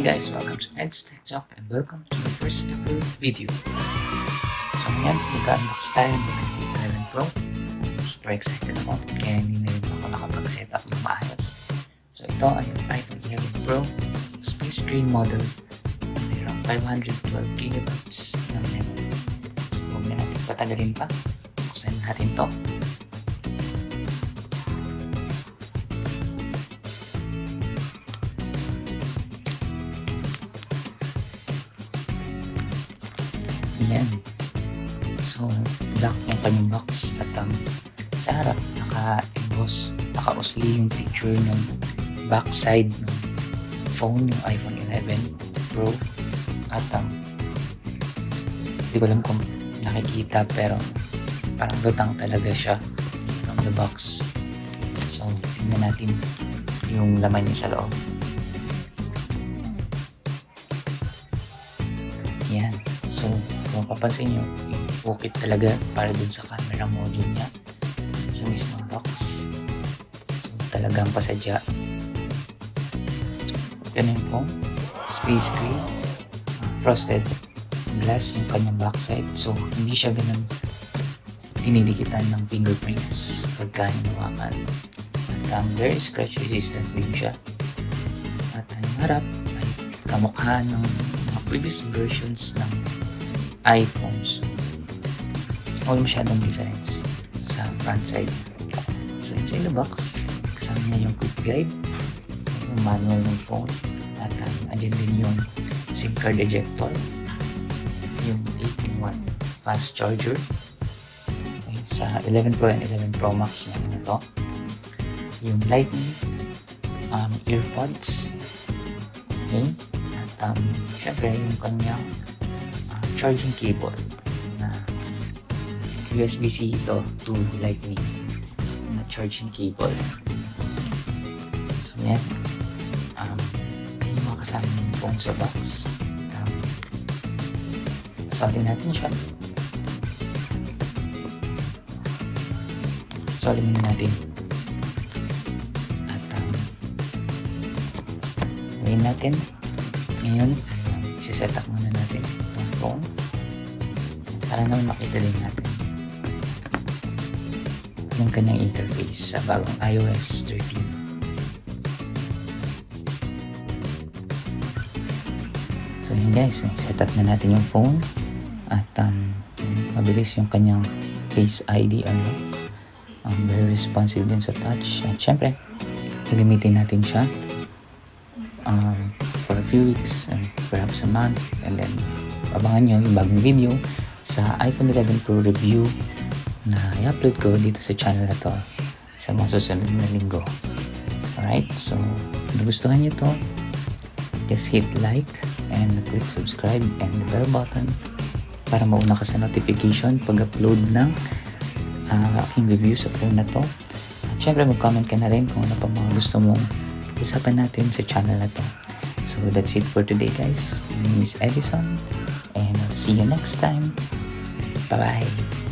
guys, welcome to Eds TechTalk and welcome to my first ever video. So ngayon, mag-unbox tayo ng iPhone 11 Pro. Super excited ako kaya hindi na rin ako nakapag-set up ng maayos. So ito ay yung iPhone 11 Pro Space Green model. Mayroong 512GB ng memory. So huwag na natin patagalin pa. Buksan natin to. Yan. So, black yung kanyang box at sa harap naka-emboss, naka-usli yung picture ng backside ng phone, yung iPhone 11 Pro at hindi ko alam kung nakikita pero parang lutang talaga siya from the box. So, tingnan natin yung laman niya sa loob. Yan. So, kung papansin nyo, ukit talaga para dun sa camera module niya sa mismong box. So, talagang pasadya. Ito na yung phone. Space gray. Frosted glass yung kanyang backside. So, hindi siya ganun tinidikitan ng fingerprints pagka hinawakan. At very scratch resistant din siya. At ang harap ay kamukha ng mga previous versions ng iPhones. Wala masyadong difference sa front side. So inside the box, kasama niya yung quick guide, yung manual ng phone, at andyan din yung SIM card ejector, yung 18-watt fast charger. Okay, sa 11 Pro and 11 Pro Max meron na to. Yung lightning earpods. Okay, at syempre yung kanyang charging cable na USB-C ito to lightning na charging cable. So yan, yung mga kasama ng phone sa box. Solid natin siya. Solid muna natin at ngayon isi-set up muna natin itong phone para naman makita din natin yung kanyang interface sa bagong iOS 13. So yun guys, set up na natin yung phone at mabilis yung kanyang Face ID very responsive din sa touch at syempre gagamitin natin siya for a few weeks and perhaps a month, and then abangan nyo yung bagong video sa iPhone 11 Pro review na i-upload ko dito sa channel na to sa mga susunod na linggo. Alright, so kung nagustuhan nyo to, just hit like and click subscribe and the bell button para mauna ka sa notification pag-upload ng aking review sa phone na to. At syempre mag-comment ka na rin kung ano pa mga gusto mong usapan natin sa channel na to. So that's it for today guys. My name is Edison and I'll see you next time. Bye bye.